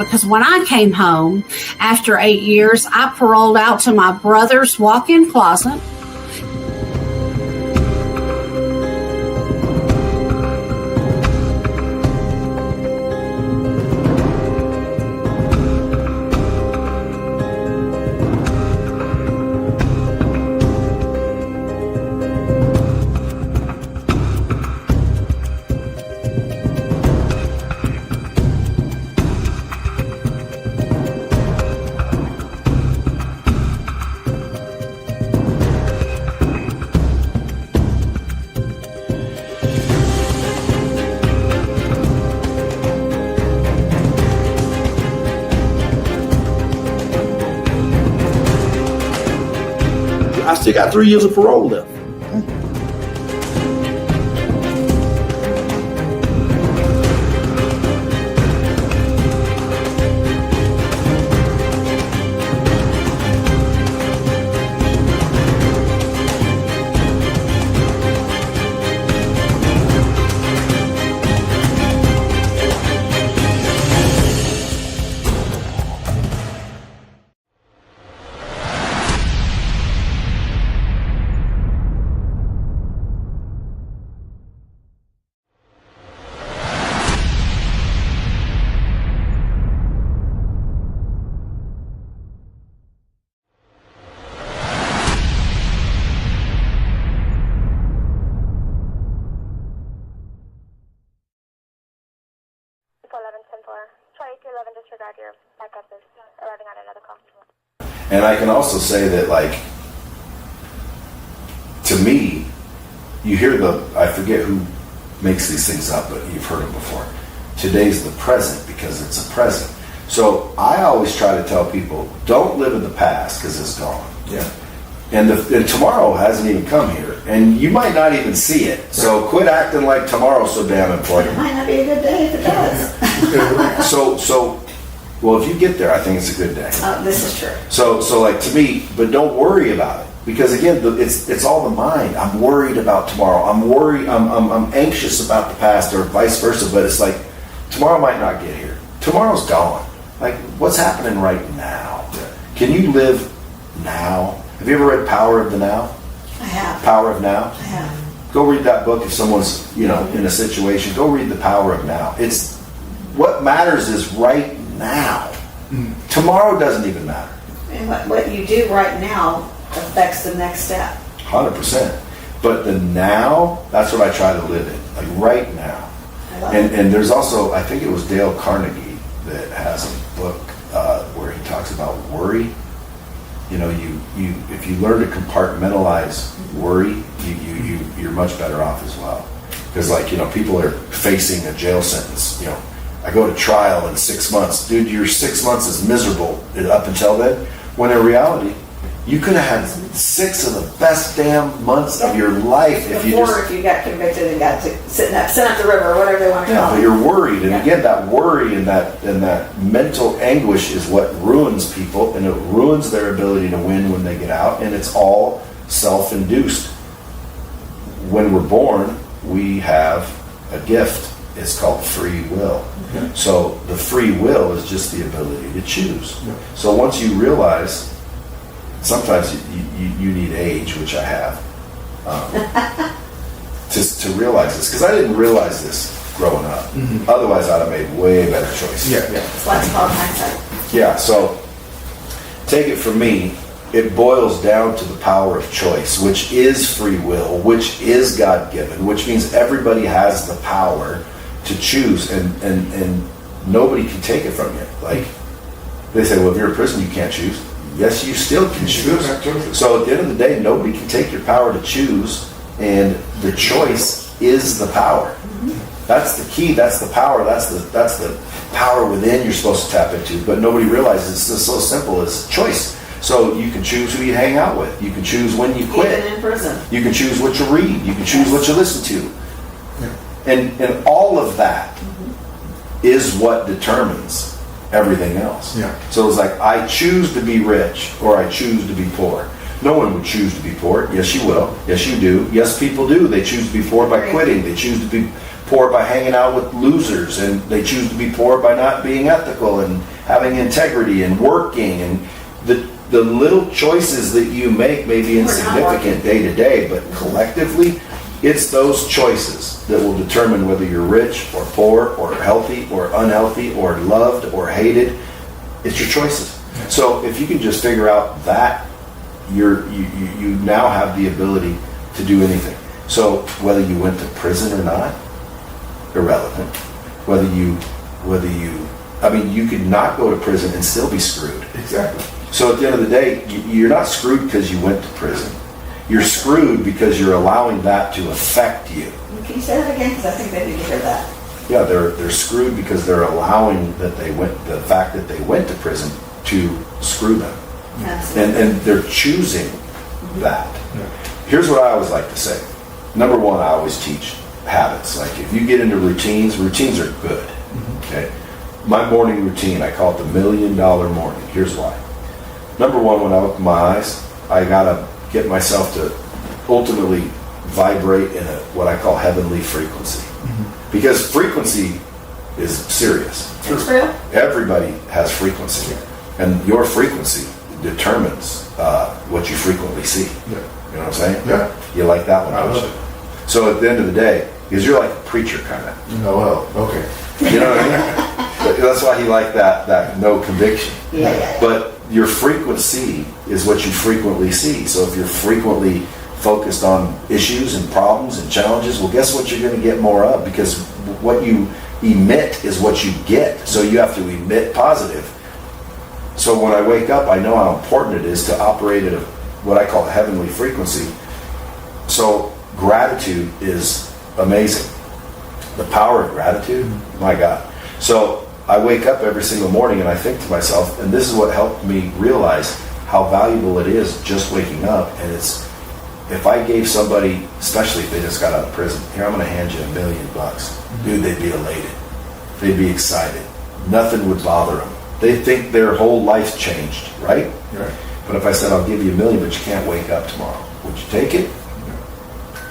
because when I came home after 8 years, I paroled out to my brother's walk-in closet. I still got 3 years of parole left. Disregard your backup is arriving on another call. And I can also say that, like, to me, you hear I forget who makes these things up, but you've heard them before. Today's the present because it's a present. So I always try to tell people, don't live in the past because it's gone. Yeah. And tomorrow hasn't even come here, and you might not even see it. So quit acting like tomorrow's so damn important. It might not be a good day if it does. Well, if you get there, I think it's a good day. This is true. So like, to me, but don't worry about it, because again, it's all the mind. I'm worried about tomorrow. I'm worried. I'm anxious about the past, or vice versa. But it's like, tomorrow might not get here. Tomorrow's gone. Like, what's happening right now? Can you live now? Have you ever read Power of the Now? I have. Power of Now? I have. Go read that book if someone's, in a situation. Go read The Power of Now. It's what matters is right now. Tomorrow doesn't even matter. And what you do right now affects the next step. 100%. But the now, that's what I try to live in. Like right now. I love it. And there's also, I think it was Dale Carnegie that has a book where he talks about worry. You if you learn to compartmentalize worry, you're much better off as well. Because people are facing a jail sentence. I go to trial in 6 months. Dude, your 6 months is miserable up until then. When in reality, you could have had 6 of the best damn months of your life if you got convicted and got to sit up the river or whatever they want to call it. But you're worried, and again, that worry and that mental anguish is what ruins people, and it ruins their ability to win when they get out, and it's all self-induced. When we're born, we have a gift. It's called free will. Mm-hmm. So the free will is just the ability to choose. Yeah. So once you realize, sometimes you need age, which I have, to realize this. Because I didn't realize this growing up. Mm-hmm. Otherwise, I'd have made way better choices. Yeah. That's why it's called hindsight. Yeah, so take it from me, it boils down to the power of choice, which is free will, which is God-given, which means everybody has the power to choose, and nobody can take it from you. Like, they say, well, if you're in prison, you can't choose. Yes, you still can choose. So at the end of the day, nobody can take your power to choose, and the choice is the power. Mm-hmm. That's the key. That's the power. That's the power within you're supposed to tap into. But nobody realizes it's just so simple as choice. So you can choose who you hang out with. You can choose when you quit. Even in prison. You can choose what you read. You can choose what you listen to. Yeah. And all of that is what determines everything else. Yeah. So it's like, I choose to be rich or I choose to be poor. No one would choose to be poor. Yes, you will. Yes, you do. Yes, people do. They choose to be poor by quitting. They choose to be poor by hanging out with losers, and they choose to be poor by not being ethical and having integrity and working. And the little choices that you make may be insignificant day to day, but collectively, it's those choices that will determine whether you're rich or poor or healthy or unhealthy or loved or hated. It's your choices. So if you can just figure out that, you now have the ability to do anything. So whether you went to prison or not, irrelevant. You could not go to prison and still be screwed. Exactly. So at the end of the day, you're not screwed because you went to prison. You're screwed because you're allowing that to affect you. Can you say that again? Because I think they need to hear that. Yeah, they're screwed because they're allowing the fact that they went to prison to screw them. Absolutely. And they're choosing that. Yeah. Here's what I always like to say. Number one, I always teach habits. Like if you get into routines are good. Okay. My morning routine, I call it the $1 million morning. Here's why. Number one, when I open my eyes, I gotta get myself to ultimately vibrate in what I call heavenly frequency. Because frequency is serious. It's real? Everybody has frequency. And your frequency determines what you frequently see. Yeah. You know what I'm saying? Yeah. You like that one, I don't love you? it. So at the end of the day, because you're like a preacher kind of. Oh, well, okay. You know what I mean? That's why he liked that no conviction. Yeah. But your frequency is what you frequently see. So if you're frequently focused on issues and problems and challenges, well, guess what you're going to get more of? Because what you emit is what you get. So you have to emit positive. So when I wake up, I know how important it is to operate at what I call a heavenly frequency. So gratitude is amazing. The power of gratitude, my God. So I wake up every single morning and I think to myself, and this is what helped me realize how valuable it is just waking up. And it's, if I gave somebody, especially if they just got out of prison, here, I'm going to hand you $1 million. Dude, they'd be elated. They'd be excited. Nothing would bother them. They think their whole life changed, right? Right. But if I said, I'll give you $1 million, but you can't wake up tomorrow, would you take it?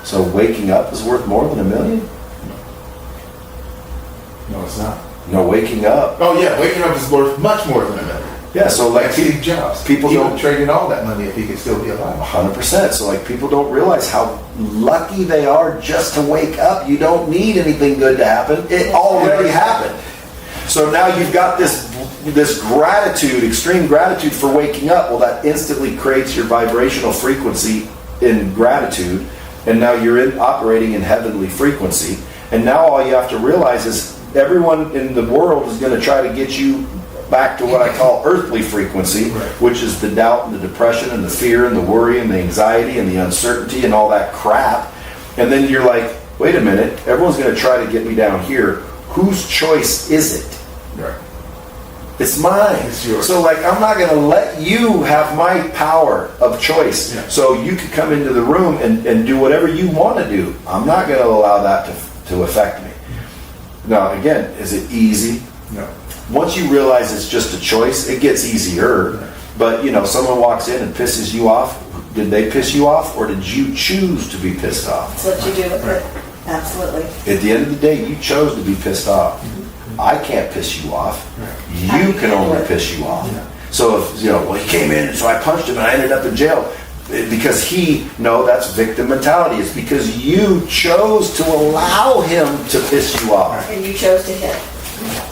So waking up is worth more than $1 million? No, it's not. No, waking up. Oh, yeah, waking up is worth much more than $1 million. Yeah, so like Steve Jobs. people he don't would trade in all that money if he could still be alive. 100%. So like people don't realize how lucky they are just to wake up. You don't need anything good to happen. It already happened. So now you've got this gratitude, extreme gratitude for waking up. Well, that instantly creates your vibrational frequency in gratitude, and now you're operating in heavenly frequency. And now all you have to realize is everyone in the world is going to try to get you back to what I call earthly frequency, which is the doubt and the depression and the fear and the worry and the anxiety and the uncertainty and all that crap. And then you're like, wait a minute, everyone's going to try to get me down here. Whose choice is it? Right. It's mine. It's yours. So like, I'm not going to let you have my power of choice. Yeah. So you could come into the room and do whatever you want to do. I'm not going to allow that to affect me. Now, again, is it easy? No. Once you realize it's just a choice, it gets easier. But, someone walks in and pisses you off. Did they piss you off, or did you choose to be pissed off? That's what you do with it. Absolutely. At the end of the day, you chose to be pissed off. I can't piss you off. You can only piss you off. So if, he came in, and so I punched him and I ended up in jail. Because that's victim mentality. It's because you chose to allow him to piss you off. And you chose to hit.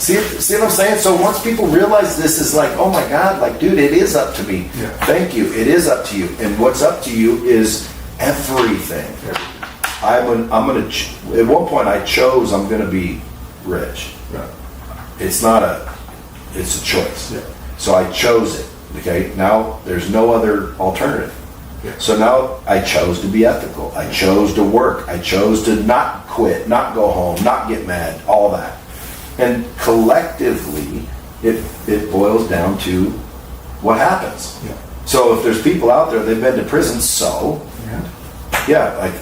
See what I'm saying? So once people realize this is like, oh my God, like, dude, it is up to me. Yeah. Thank you. It is up to you. And what's up to you is everything. At one point I chose I'm going to be rich. Right. It's a choice. Yeah. So I chose it. Okay. Now there's no other alternative. Yeah. So now I chose to be ethical. I chose to work. I chose to not quit, not go home, not get mad, all that. And collectively, it boils down to what happens. Yeah. So if there's people out there, they've been to prison, so, like,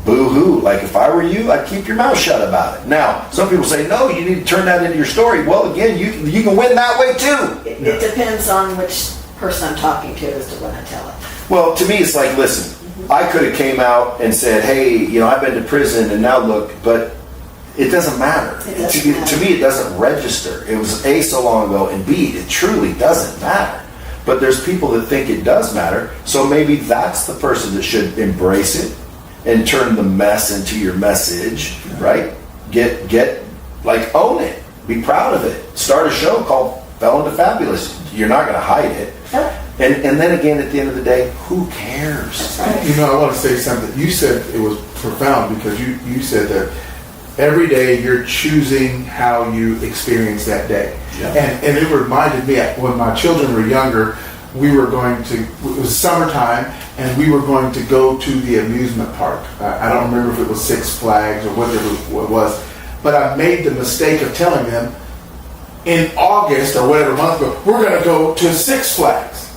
boo-hoo. Like, if I were you, I'd keep your mouth shut about it. Now, some people say, no, you need to turn that into your story. Well, again, you can win that way, too. It depends on which person I'm talking to as to when I tell it. Well, to me, it's like, listen, I could have came out and said, hey, I've been to prison, and now look, but it doesn't matter. It doesn't matter. To me, it doesn't register. It was A, so long ago, and B, it truly doesn't matter. But there's people that think it does matter, so maybe that's the person that should embrace it and turn the mess into your message, right? Like, own it. Be proud of it. Start a show called Felon to Fabulous. You're not going to hide it. And then again, at the end of the day, who cares? You know, I want to say something. You said it was profound because you said that every day you're choosing how you experience that day. Yeah. And it reminded me, when my children were younger, it was summertime, and we were going to go to the amusement park. I don't remember if it was Six Flags or whatever it was, but I made the mistake of telling them in August or whatever month ago, we're going to go to Six Flags.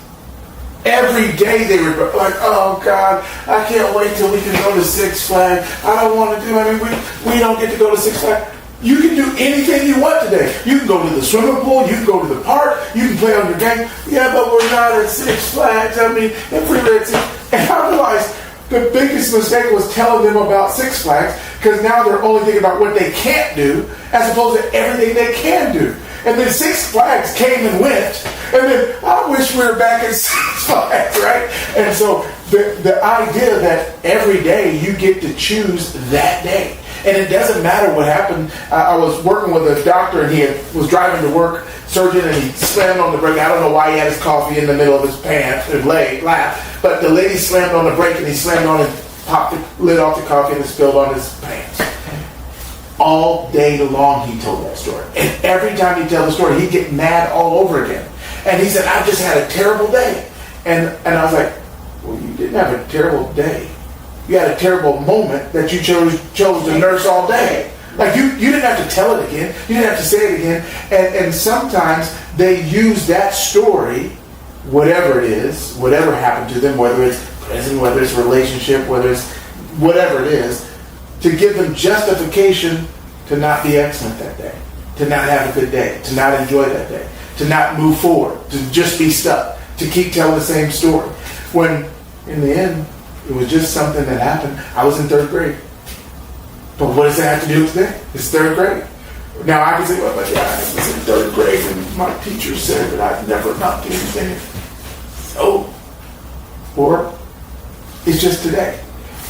Every day they were like, oh God, I can't wait till we can go to Six Flags. I don't want to we don't get to go to Six Flags. You can do anything you want today. You can go to the swimming pool, you can go to the park, you can play on your game. Yeah, but we're not at Six Flags. I mean, if we were at Six, and I realized the biggest mistake was telling them about Six Flags, because now they're only thinking about what they can't do as opposed to everything they can do. And then Six Flags came and went, and then I wish we were back at Six Flags, right? And so the idea that every day you get to choose that day. And it doesn't matter what happened. I was working with a doctor, and he was driving to work, surgeon, and he slammed on the brake. I don't know why he had his coffee in the middle of his pants and lap, but the lady slammed on the brake, and he slammed on and popped the lid off the coffee, and it spilled on his pants. All day long he told that story. And every time he'd tell the story, he'd get mad all over again. And he said, I just had a terrible day. And I was like, well, you didn't have a terrible day. You had a terrible moment that you chose to nurse all day. Like, you didn't have to tell it again. You didn't have to say it again. And sometimes they use that story, whatever it is, whatever happened to them, whether it's prison, whether it's relationship, whether it's whatever it is, to give them justification to not be excellent that day, to not have a good day, to not enjoy that day, to not move forward, to just be stuck, to keep telling the same story. When, in the end, it was just something that happened. I was in third grade. But what does that have to do with today? It's third grade. Now I can say, well, but yeah, I was in third grade and my teacher said that I'd never amount to anything. So, or it's just today.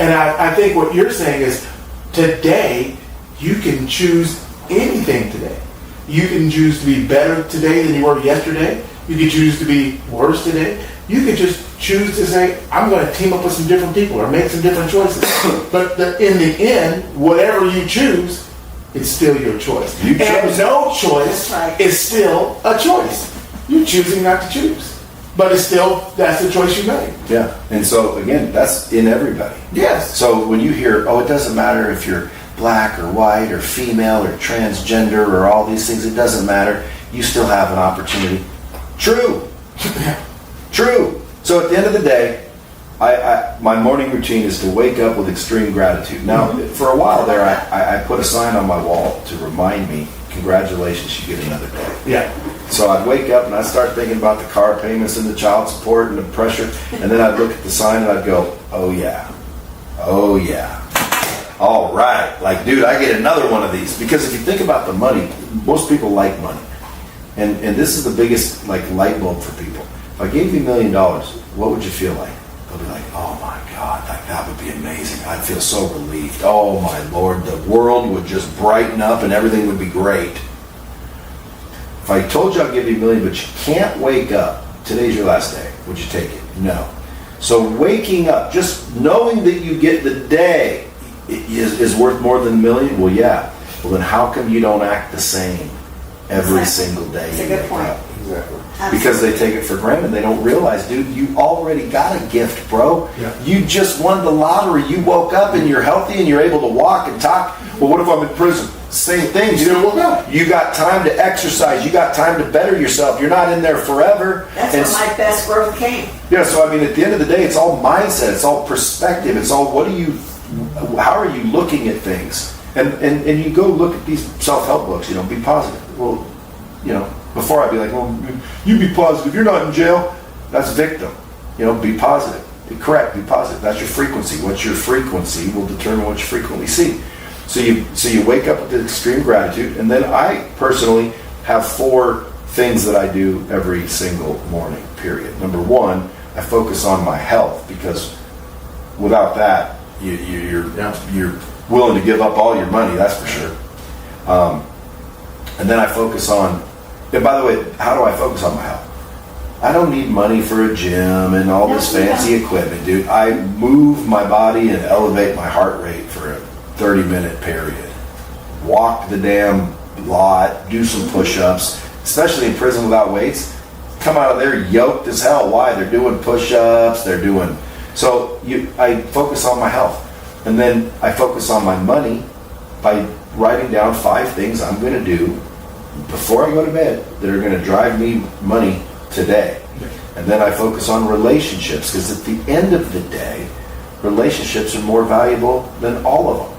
And I think what you're saying is, today, you can choose anything today. You can choose to be better today than you were yesterday. You can choose to be worse today. You can just choose to say, I'm going to team up with some different people or make some different choices. But in the end, whatever you choose, it's still your choice. And no choice is still a choice. You're choosing not to choose. But it's still, that's the choice you made. Yeah. And so, again, that's in everybody. Yes. So when you hear, oh, it doesn't matter if you're black or white or female or transgender or all these things, it doesn't matter. You still have an opportunity. True. True. So at the end of the day, my morning routine is to wake up with extreme gratitude. Now, for a while there, I put a sign on my wall to remind me, congratulations, you get another day. Yeah. So I'd wake up and I'd start thinking about the car payments and the child support and the pressure, and then I'd look at the sign and I'd go, oh yeah, all right. Like, dude, I get another one of these. Because if you think about the money, most people like money. And this is the biggest light bulb for people. If I gave you $1 million, what would you feel like? They'll be like, oh my God, that would be amazing. I'd feel so relieved. Oh my Lord, the world would just brighten up and everything would be great. If I told you I'd give you $1 million, but you can't wake up, today's your last day, would you take it? No. So waking up, just knowing that you get the day is worth more than $1 million? Well, yeah. Well, then how come you don't act the same every single day? That's a good point. Exactly. Because they take it for granted. They don't realize, dude, you already got a gift, bro. Yeah. You just won the lottery. You woke up and you're healthy and you're able to walk and talk. Well, what if I'm in prison? Same thing. You didn't woke up. You got time to exercise. You got time to better yourself. You're not in there forever. That's where my best growth came. Yeah, so I mean, at the end of the day, it's all mindset. It's all perspective. It's all how are you looking at things? And you go look at these self-help books, be positive. Well, before I'd be like, well, you be positive. You're not in jail. That's victim. Be positive. Be correct. Be positive. That's your frequency. What's your frequency will determine what you frequently see. So you wake up with extreme gratitude, and then I personally have 4 things that I do every single morning, period. Number 1, I focus on my health, because without that, you're willing to give up all your money, that's for sure. And then I focus on, and by the way, how do I focus on my health? I don't need money for a gym and all this fancy equipment, dude. I move my body and elevate my heart rate for a 30-minute period. Walk the damn lot, do some push-ups, especially in prison without weights. Come out of there yoked as hell. Why? They're doing push-ups, so I focus on my health. And then I focus on my money by writing down 5 things I'm going to do before I go to bed that are going to drive me money today. And then I focus on relationships, because at the end of the day, relationships are more valuable than all of them.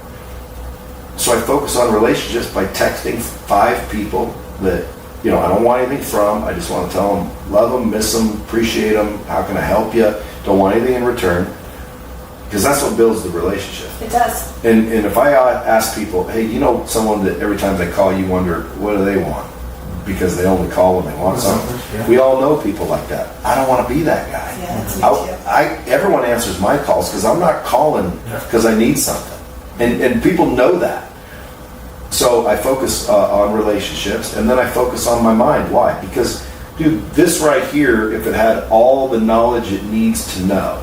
So I focus on relationships by texting 5 people that, I don't want anything from. I just want to tell them, love them, miss them, appreciate them, how can I help you? Don't want anything in return. Because that's what builds the relationship. It does. And if I ask people, hey, someone that every time they call, you wonder, what do they want? Because they only call when they want something. Yeah. We all know people like that. I don't want to be that guy. Yeah, that's me too. Everyone answers my calls because I'm not calling because I need something. And people know that. So I focus on relationships, and then I focus on my mind. Why? Because, dude, this right here, if it had all the knowledge it needs to know,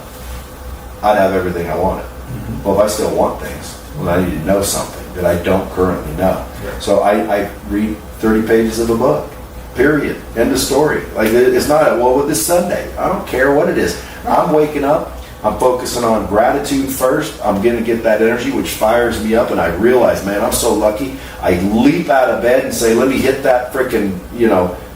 I'd have everything I wanted. Mm-hmm. Well, if I still want things, well, I need to know something that I don't currently know. Yeah. So I read 30 pages of a book, period. End of story. Like, it's not, with this Sunday, I don't care what it is. I'm waking up, I'm focusing on gratitude first. I'm going to get that energy, which fires me up, and I realize, man, I'm so lucky. I leap out of bed and say, let me hit that freaking,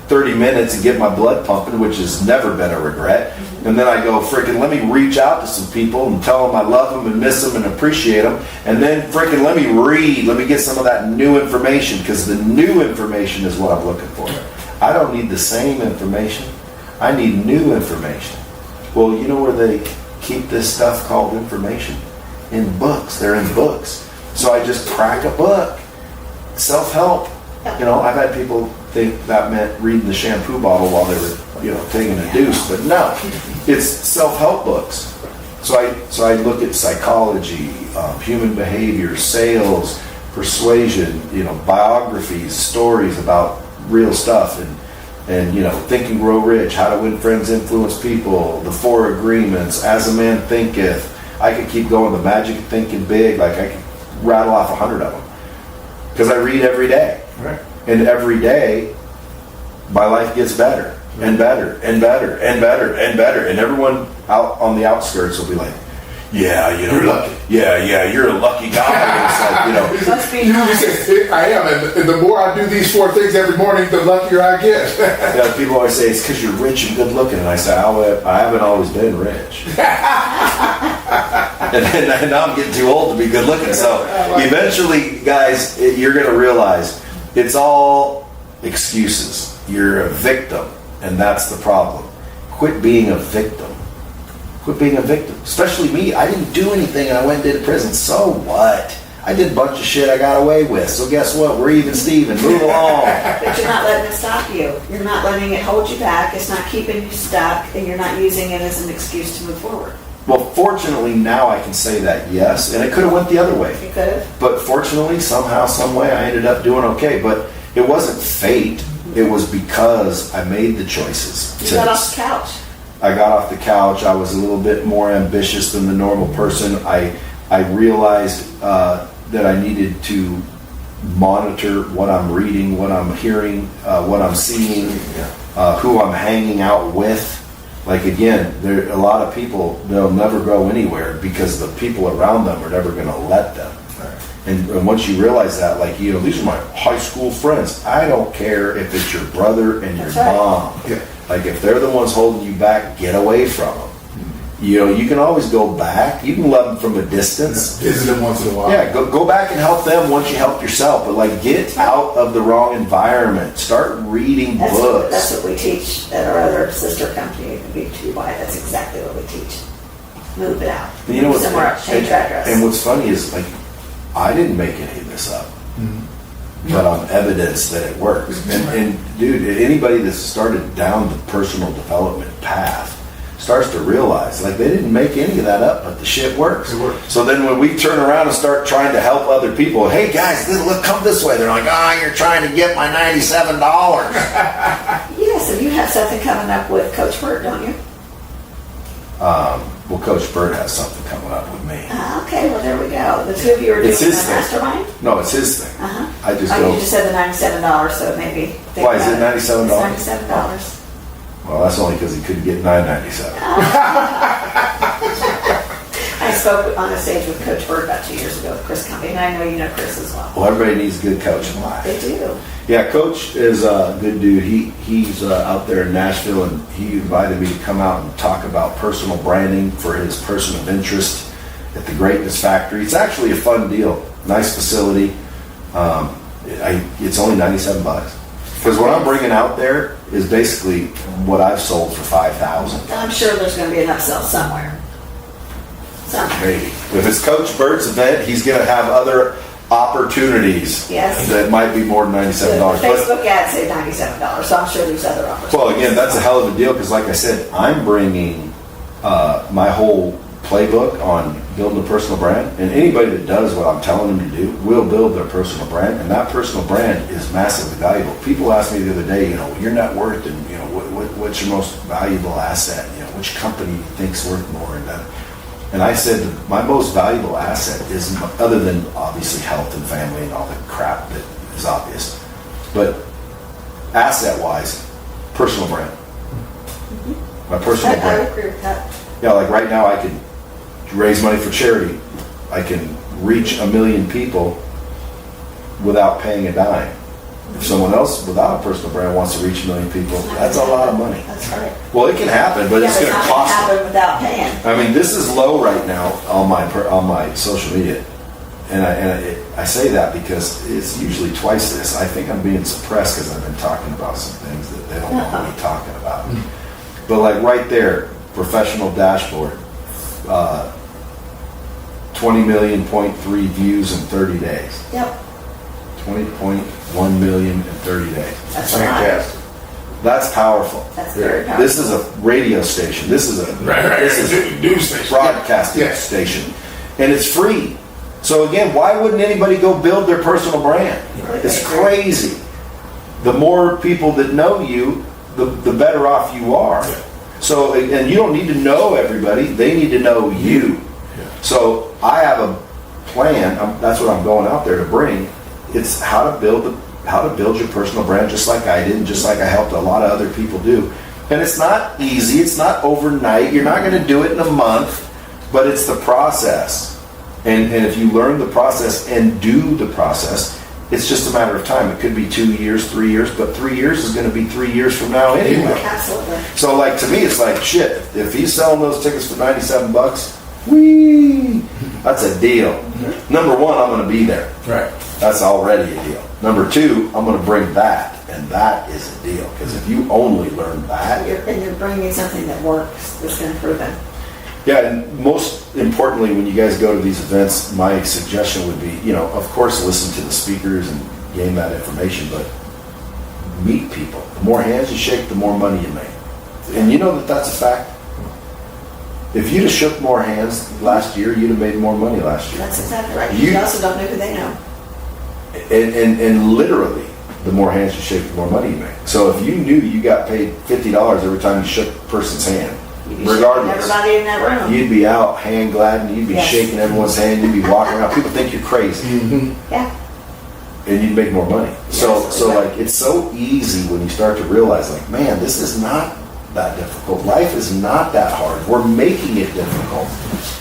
30 minutes and get my blood pumping, which has never been a regret. And then I go, freaking, let me reach out to some people and tell them I love them and miss them and appreciate them. And then freaking, let me read. Let me get some of that new information, because the new information is what I'm looking for. I don't need the same information. I need new information. Well, you know where they keep this stuff called information? In books. They're in books. So I just crack a book. Self-help. I've had people think that meant reading the shampoo bottle while they were, taking a deuce, but no, it's self-help books. So I look at psychology, human behavior, sales, persuasion, biographies, stories about real stuff, and Think and Grow Rich, How to Win Friends, Influence People, The 4 Agreements, As a Man Thinketh. I could keep going, The Magic of Thinking Big. Like, I could rattle off 100 of them, because I read every day. Right. And every day, my life gets better and better and better and better and better. And everyone out on the outskirts will be like, yeah, you're lucky. Yeah, you're a lucky guy. And it's like, Must be nice. I am, and the more I do these 4 things every morning, the luckier I get. People always say it's because you're rich and good looking, and I say I haven't always been rich. and now I'm getting too old to be good looking. So eventually, guys, you're going to realize it's all excuses. You're a victim, and that's the problem. Quit being a victim. Quit being a victim. Especially me. I didn't do anything, and I went into prison. So what? I did a bunch of shit I got away with. So guess what? We're even Steven. Move along. But you're not letting it stop you. You're not letting it hold you back. It's not keeping you stuck, and you're not using it as an excuse to move forward. Well, fortunately, now I can say that, yes. And it could have went the other way. You could have. But fortunately, somehow, some way, I ended up doing okay. But it wasn't fate. It was because I made the choices. You got off the couch. I got off the couch. I was a little bit more ambitious than the normal person. I realized that I needed to monitor what I'm reading, what I'm hearing, what I'm seeing, who I'm hanging out with. Like, again, there are a lot of people, they'll never go anywhere because the people around them are never going to let them. And once you realize that, like, these are my high school friends. I don't care if it's your brother and your mom. Yeah. Like, if they're the ones holding you back, get away from them. You can always go back. You can love them from a distance. Visit them once in a while. Yeah, go back and help them once you help yourself. But, like, get out of the wrong environment. Start reading books. That's what we teach at our other sister company, the B2Y. That's exactly what we teach. Move it out. And you know what's somewhere else. Change your address. And what's funny is, like, I didn't make any of this up, but I'm evidence that it works. And dude, anybody that's started down the personal development path starts to realize, like, they didn't make any of that up, but the shit works. It works. So then when we turn around and start trying to help other people, hey guys, look, come this way. They're like, you're trying to get my $97. Yes, and you have something coming up with Coach Burt, don't you? Well, Coach Burt has something coming up with me. Okay, well, there we go. The two of you are doing It's the his thing. mastermind? No, it's his thing. Uh-huh. I just Oh, go, you just said the $97, so maybe. think Why, is it about $97? It's $97. well, that's only because he couldn't get $9.97. I spoke on a stage with Coach Burt about 2 years ago with Chris Cumbie, and I know you know Chris as well. Well, everybody needs a good coach in life. They do. Yeah, Coach is a good dude. He's out there in Nashville, and he invited me to come out and talk about personal branding for his person of interest at the Greatness Factory. It's actually a fun deal. Nice facility. It's only $97. Because what I'm bringing out there is basically what I've sold for $5,000. I'm sure there's going to be an upsell somewhere. Maybe. If it's Coach Burt's event, he's going to have other opportunities Yes. that might be more than The $97. But, Facebook ads say $97, so I'm sure there's other opportunities. well, again, that's a hell of a deal because, like I said, I'm bringing my whole playbook on building a personal brand, and anybody that does what I'm telling them to do will build their personal brand, and that personal brand is massively valuable. People asked me the other day, your net worth, and what's your most valuable asset? Which company you think's worth more? And I said that my most valuable asset is, other than obviously health and family and all the crap that is obvious, but asset-wise, personal brand. My personal I brand. agree with that. Yeah, like right now I can raise money for charity. I can reach 1 million people without paying a dime. If someone else without a personal brand wants to reach 1 million people, that's a lot of money. That's right. Well, it can happen, but Yeah, it's going to not cost them. happen without paying. I mean, this is low right now on my social media, and I say that because it's usually twice this. I think I'm being suppressed because I've been talking about some things that they don't want me talking about. But like right there, professional dashboard, 20.3 views in 30 days. Yep. 20.1 million in 30 days. That's a lot. Fantastic. That's powerful. That's very powerful. This is a radio station. This is a this is a News station. broadcasting Yes. station, and it's free. So again, why wouldn't anybody go build their personal brand? It's crazy. The more people that know you, the better off you are. So, and you don't need to know everybody; they need to know you. So I have a plan. That's what I'm going out there to bring. It's how to build your personal brand, just like I did, and just like I helped a lot of other people do. And it's not easy. It's not overnight. You're not going to do it in a month, but it's the process. And if you learn the process and do the process, it's just a matter of time. It could be 2 years, 3 years, but 3 years is going to be 3 years from now anyway. Absolutely. So, like, to me, it's like, shit, if he's selling those tickets for $97, whee, that's a deal. Number one, I'm going to be there. Right. That's already a deal. Number two, I'm going to bring that, and that is a deal. Because if you only learn that, You're bringing something that works, that's been proven. yeah, and most importantly, when you guys go to these events, my suggestion would be, of course, listen to the speakers and gain that information, but meet people. The more hands you shake, the more money you make. And you know that's a fact. If you'd have shook more hands last year, you'd have made more money last year. That's exactly right. You also don't know who they know. And literally, the more hands you shake, the more money you make. So if you knew you got paid $50 every time you shook a person's hand, You'd be regardless, shaking everybody in that room. you'd be out hand gliding, you'd be Yes. shaking everyone's hand, you'd be walking around. People think you're crazy, Yeah. and you'd make more money. So Yes, like, it's so easy when you start to realize, like, man, this is not that difficult. Life is not that hard. We're making it difficult.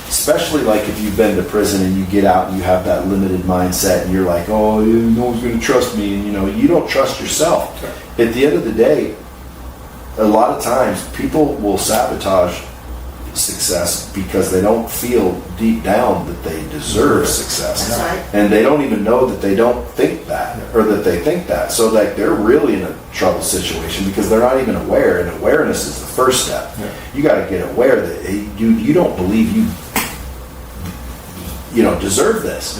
Especially like if you've been to prison and you get out and you have that limited mindset and you're like, oh, no one's going to trust me, and you don't trust yourself. At the end of the day, a lot of times people will sabotage success because they don't feel deep down that they deserve success. That's right. And they don't even know that they don't think that, or that they think that. So like they're really in a trouble situation because they're not even aware, and awareness is the first step. Yeah. You got to get aware that you don't believe you deserve this.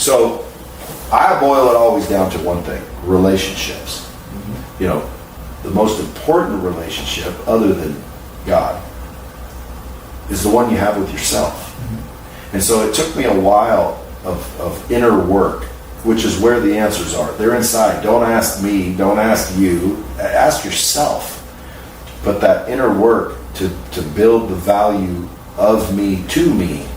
So I boil it always down to one thing: relationships. You know, the most important relationship other than God is the one you have with yourself. And so it took me a while of inner work, which is where the answers are. They're inside. Don't ask me, don't ask you, ask yourself. But that inner work to build the value of me to me,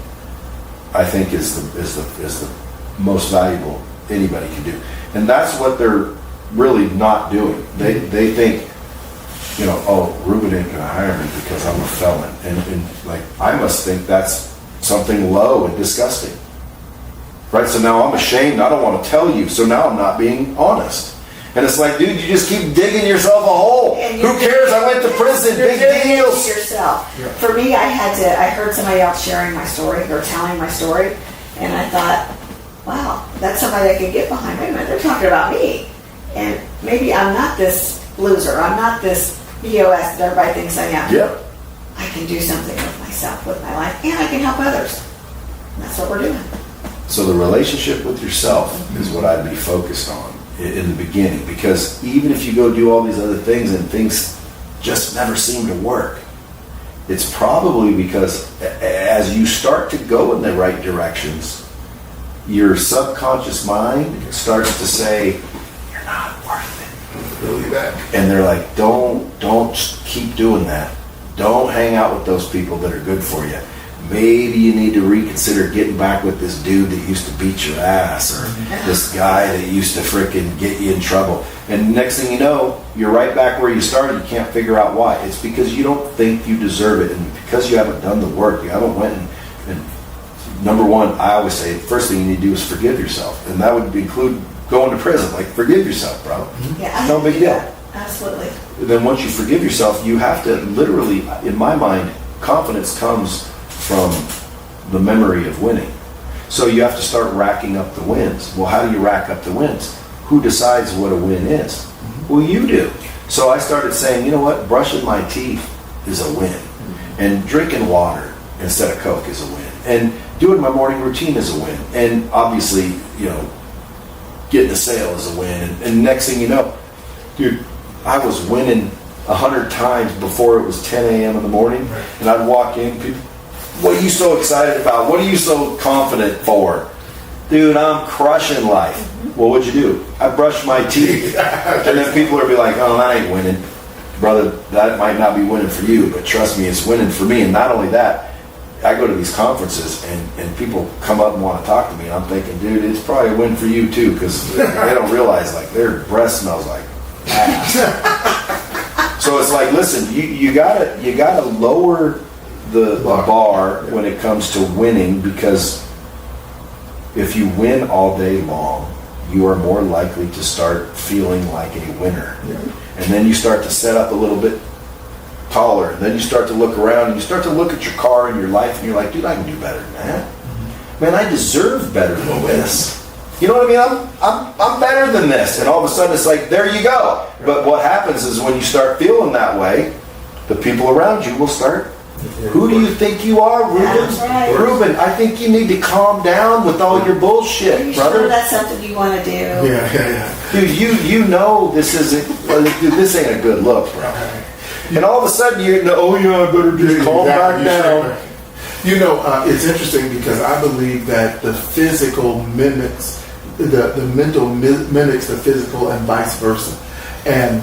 I think is the most valuable anybody can do. And that's what they're really not doing. They think, you know, oh, Ruben ain't gonna hire me because I'm a felon. And like, I must think that's something low and disgusting. Right? So now I'm ashamed. I don't want to tell you. So now I'm not being honest. And it's like, dude, you just keep digging yourself a hole. Who cares? I went to prison. Big deals. Yourself. Yeah. For me, I heard somebody else sharing my story or telling my story, and I thought, wow, that's somebody I could get behind. Wait a minute, they're talking about me. And maybe I'm not this loser. I'm not this POS that everybody thinks I am. Yeah. I can do something with myself, with my life, and I can help others. And that's what we're doing. So the relationship with yourself is what I'd be focused on in the beginning, because even if you go do all these other things and things just never seem to work, it's probably because as you start to go in the right directions, your subconscious mind starts to say, you're not worth it. Really bad. And they're like, don't keep doing that. Don't hang out with those people that are good for you. Maybe you need to reconsider getting back with this dude that used to beat your ass, or this guy that used to frickin' get you in trouble. And next thing you know, you're right back where you started. You can't figure out why. It's because you don't think you deserve it, and because you haven't done the work. You haven't went and number one, I always say, the first thing you need to do is forgive yourself, and that would include going to prison. Like, forgive yourself, bro. Yeah, no big deal. Absolutely. Then once you forgive yourself, you have to literally, in my mind, confidence comes from the memory of winning. So you have to start racking up the wins. Well, how do you rack up the wins? Who decides what a win is? Well, you do. So I started saying, you know what? Brushing my teeth is a win. And drinking water instead of Coke is a win. And doing my morning routine is a win. And obviously, you know, getting a sale is a win. And next thing you know, dude, I was winning 100 times before it was 10 a.m. in the morning. And I'd walk in, people, what are you so excited about? What are you so confident for? Dude, I'm crushing life. Well, what'd you do? I brushed my teeth. And then people would be like, oh, that ain't winning. Brother, that might not be winning for you, but trust me, it's winning for me. And not only that, I go to these conferences and people come up and want to talk to me. And I'm thinking, dude, it's probably a win for you too, because they don't realize like their breath smells like ass. So it's like, listen, you gotta lower the bar when it comes to winning, because if you win all day long, you are more likely to start feeling like a winner. Yeah. And then you start to set up a little bit taller, and then you start to look around and you start to look at your car and your life, and you're like, dude, I can do better than that. Man, I deserve better than this. You know what I mean? I'm better than this. And all of a sudden it's like, there you go. But what happens is when you start feeling that way, the people around you will start, who do you think you are, Ruben? That's right. Ruben, I think you need to calm down with all your bullshit, Are you brother. sure that's something you want to do? Yeah. Dude, you know this isn't, dude, this ain't a good look, bro. And all of a sudden you know, oh yeah, I better just calm back down. You know, it's interesting because I believe that the physical mimics, the mental mimics the physical and vice versa. And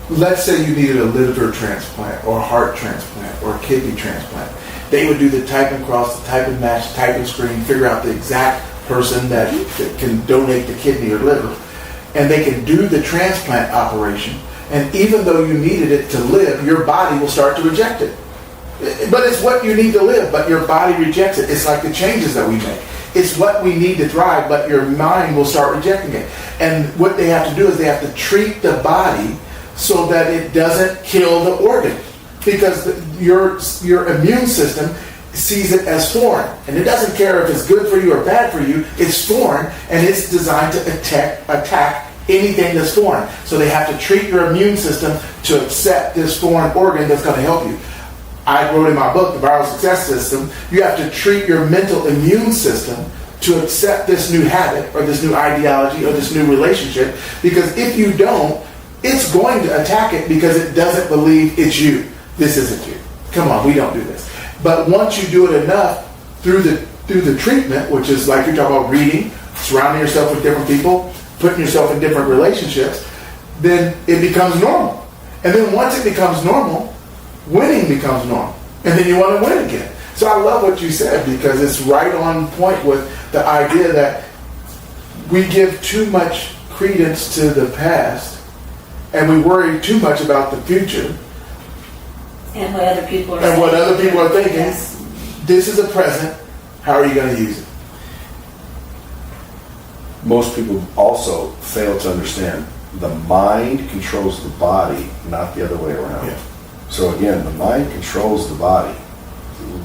let's say you needed a liver transplant or a heart transplant or a kidney transplant. They would do the type and cross, the type and match, type and screen, figure out the exact person that can donate the kidney or liver. And they can do the transplant operation. And even though you needed it to live, your body will start to reject it. But it's what you need to live, but your body rejects it. It's like the changes that we make. It's what we need to thrive, but your mind will start rejecting it. And what they have to do is they have to treat the body so that it doesn't kill the organ. Because your immune system sees it as foreign. And it doesn't care if it's good for you or bad for you. It's foreign, and it's designed to attack anything that's foreign. So they have to treat your immune system to accept this foreign organ that's going to help you. I wrote in my book, The Viral Success System, you have to treat your mental immune system to accept this new habit or this new ideology or this new relationship, because if you don't, it's going to attack it because it doesn't believe it's you. This isn't you. Come on, we don't do this. But once you do it enough through the treatment, which is like you're talking about reading, surrounding yourself with different people, putting yourself in different relationships, then it becomes normal. And then once it becomes normal, winning becomes normal. And then you want to win again. So I love what you said, because it's right on point with the idea that we give too much credence to the past and we worry too much about the future And what other people are and what other people are thinking. Yes. This is a present. How are you going to use it? Most people also fail to understand the mind controls the body, not the other way around. Yeah. So again, the mind controls the body.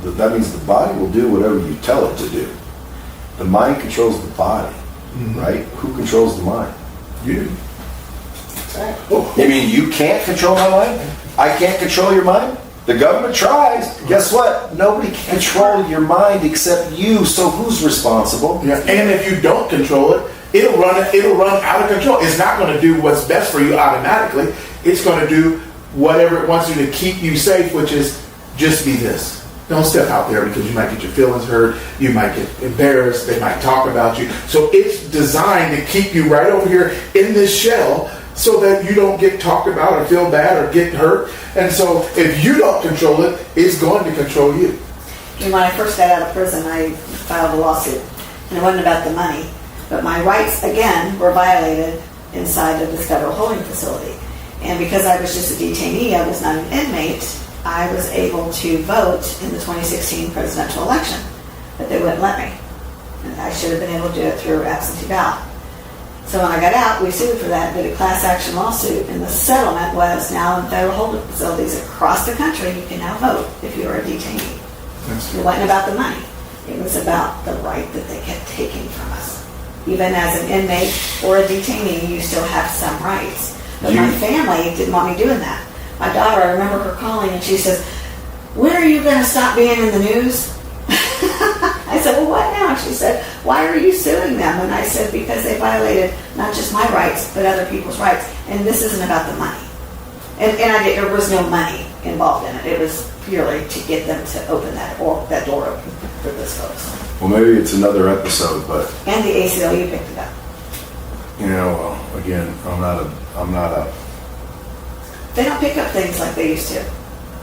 That means the body will do whatever you tell it to do. The mind controls the body, right? Who controls the mind? You do. You mean you can't control my mind? I can't control your mind? The government tries. Guess what? Nobody can control your mind except you. So who's responsible? Yeah. And if you don't control it, it'll run out of control. It's not going to do what's best for you automatically. It's going to do whatever it wants you to keep you safe, which is just be this. Don't step out there because you might get your feelings hurt. You might get embarrassed. They might talk about you. So it's designed to keep you right over here in this shell so that you don't get talked about or feel bad or get hurt. And so if you don't control it, it's going to control you. And when I first got out of prison, I filed a lawsuit. And it wasn't about the money. But my rights, again, were violated inside of this federal holding facility. And because I was just a detainee, I was not an inmate, I was able to vote in the 2016 presidential election. But they wouldn't let me. And I should have been able to do it through absentee ballot. So when I got out, we sued for that, did a class action lawsuit, and the settlement was now in federal holding facilities across the country, you can now vote if you're a detainee. It wasn't about the money. It was about the right that they kept taking from us. Even as an inmate or a detainee, you still have some rights. But my family didn't want me doing that. My daughter, I remember her calling and she says, "When are you going to stop being in the news?" I said, "Well, what now?" She said, "Why are you suing them?" And I said, "Because they violated not just my rights, but other people's rights. And this isn't about the money." And there was no money involved in it. It was purely to get them to open that door open for those folks. Well, maybe it's another episode, but And the ACLU picked it up. you know, again, I'm not a. They don't pick up things like they used to.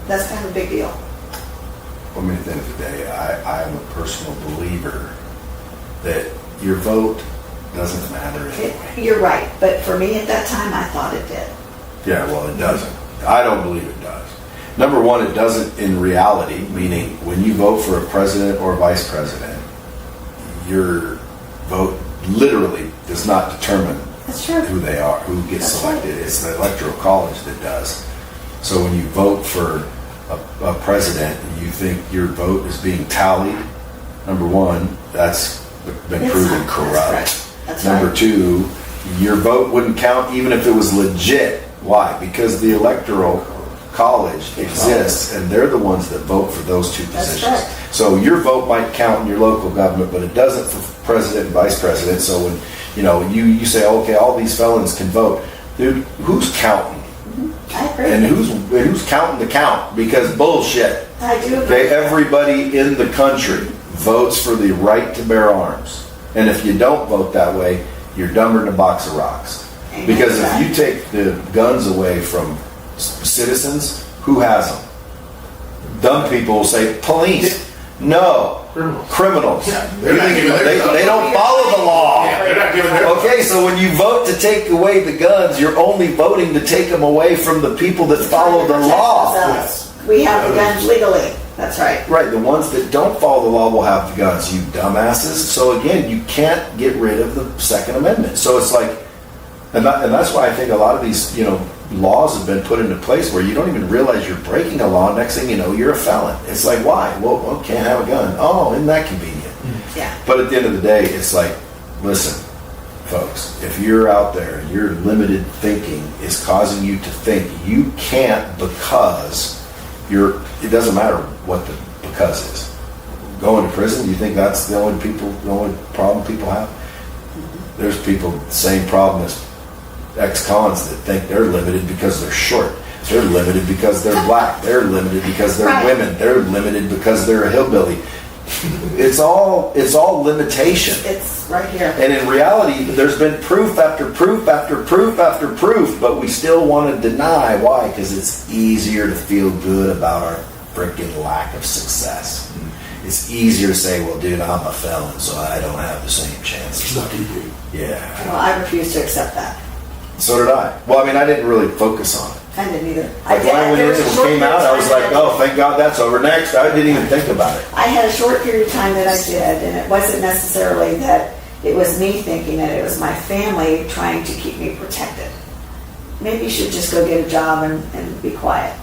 That's kind of a big deal. I mean, at the end of the day, I am a personal believer that your vote doesn't matter anyway. You're right, but for me at that time, I thought it did. Yeah, well, it doesn't. I don't believe it does. Number one, it doesn't in reality, meaning when you vote for a president or a vice president, your vote literally does not determine That's true. who they are, who gets That's selected. right. It's the electoral college that does. So when you vote for a president and you think your vote is being tallied, number one, that's been It's proven not. corrupt. That's Number right. two, your vote wouldn't count even if it was legit. Why? Because the electoral college exists and they're the ones that vote for those two That's positions. correct. So your vote might count in your local government, but it doesn't for president and vice president. So when you say, okay, all these felons can vote, dude, who's counting? I agree. And who's counting the count? Because bullshit. I do agree. Okay, everybody in the country votes for the right to bear arms. And if you don't vote that way, you're dumber than a box of rocks. Amen Because to if that. you take the guns away from citizens, who has them? Dumb people will say, police. No. Criminals. Yeah, they're not giving their They don't follow the law. Yeah, they're not giving their Okay, so when you vote to take away the guns, you're only voting to take them away from the people that follow the law. Yes. We have the guns legally. That's right. Right, the ones that don't follow the law will have the guns, you dumbasses. So again, you can't get rid of the Second Amendment. So it's like, and that's why I think a lot of these, laws have been put into place where you don't even realize you're breaking a law. Next thing you know, you're a felon. It's like, why? Well, can't have a gun. Oh, isn't that convenient? Yeah. But at the end of the day, it's like, listen, folks, if you're out there and your limited thinking is causing you to think you can't because it doesn't matter what the because is. going to prison? Do you think that's the only problem people have? There's people, the same problem as ex-cons that think they're limited because they're short. They're limited because they're black. They're limited because they're women. They're limited because they're a hillbilly. It's all limitation. It's right here. And in reality, there's been proof after proof after proof after proof, but we still want to deny. Why? Because it's easier to feel good about our freaking lack of success. It's easier to say, well, dude, I'm a felon, so I don't have the same chances. Lucky you. Yeah. Well, I refuse to accept that. So did I. Well, I mean, I didn't really focus on it. I didn't either. Like when I went in and came out, I was like, oh, thank God that's over. Next. I didn't even think about it. I had a short period of time that I did, and it wasn't necessarily that it was me thinking that it was my family trying to keep me protected. Maybe you should just go get a job and be quiet.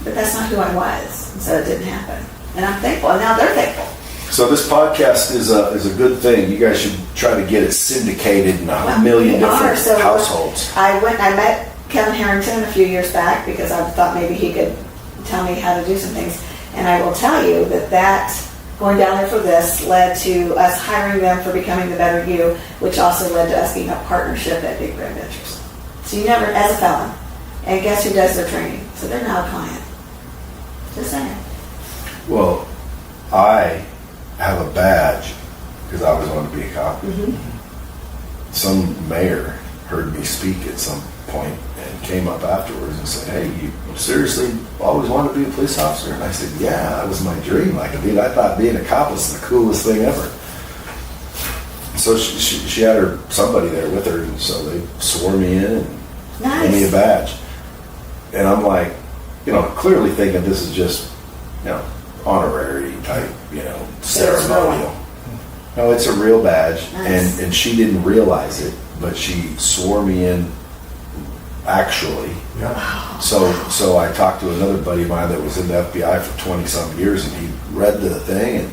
But that's not who I was, and so it didn't happen. And I'm thankful, and now they're thankful. So this podcast is a good thing. You guys should try to get it syndicated in a million different households. I met Kevin Harrington a few years back because I thought maybe he could tell me how to do some things. And I will tell you that going down there for this led to us hiring them for Becoming the Better You, which also led to us being a partnership at Big Brand Ventures. So you never, as a felon, and guess who does their training? So they're now a client. Just saying. Well, I have a badge because I always wanted to be a cop. Mm-hmm. Some mayor heard me speak at some point and came up afterwards and said, hey, you seriously always wanted to be a police officer? And I said, yeah, that was my dream. Like, dude, I thought being a cop was the coolest thing ever. So she had somebody there with her, and so they swore me in and gave me a badge. And I'm like, clearly thinking this is just, honorary type, ceremonial. No, it's a real badge. Nice. And she didn't realize it, but she swore me in actually. Yeah. So I talked to another buddy of mine that was in the FBI for 20 some years, and he read the thing and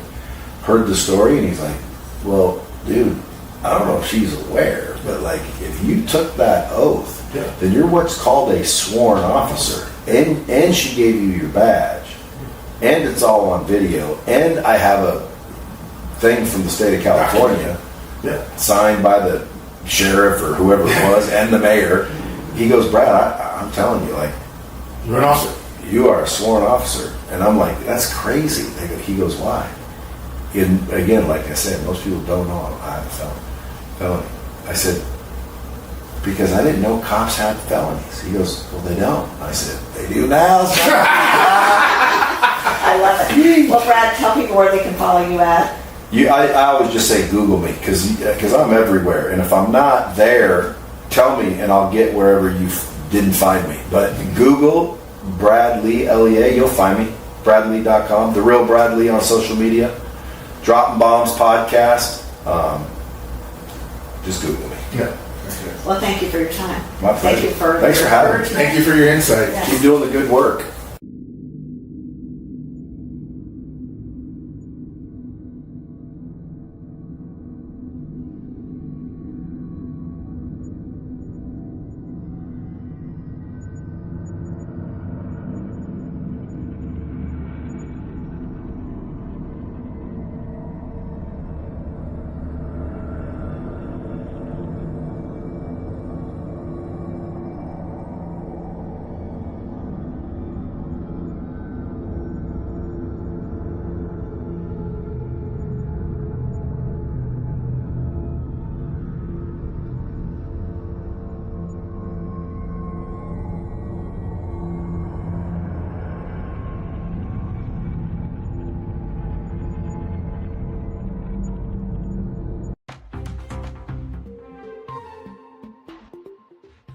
heard the story, and he's like, well, dude, I don't know if she's aware, but like if you took that oath, then you're what's called a sworn officer. And she gave you your badge. And it's all on video. And I have a thing from the state of California signed by the sheriff or whoever it was and the mayor. He goes, Brad, I'm telling you, like, You're an officer. You are a sworn officer. And I'm like, that's crazy. He goes, why? And again, like I said, most people don't know I have a felony. I said, because I didn't know cops had felonies. He goes, well, they don't. I said, they do now. I love it. Well, Brad, tell people where they can follow you at. I always just say Google me because I'm everywhere. And if I'm not there, tell me and I'll get wherever you didn't find me. But Google Brad Lee, L-E-A, you'll find me. BradLee.com, The Real Brad Lee on social media. Dropping Bombs podcast. Just Google me. Yeah. Well, thank you for your time. My pleasure. Thank you for Thanks for having me. Thank you for your insight. Yeah. Keep doing the good work.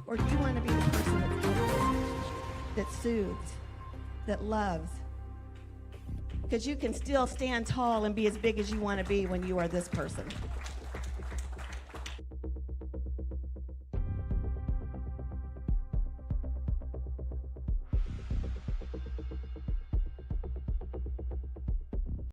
Or do you want to be the person that's helpful, that soothes, that loves? Because you can still stand tall and be as big as you want to be when you are this person.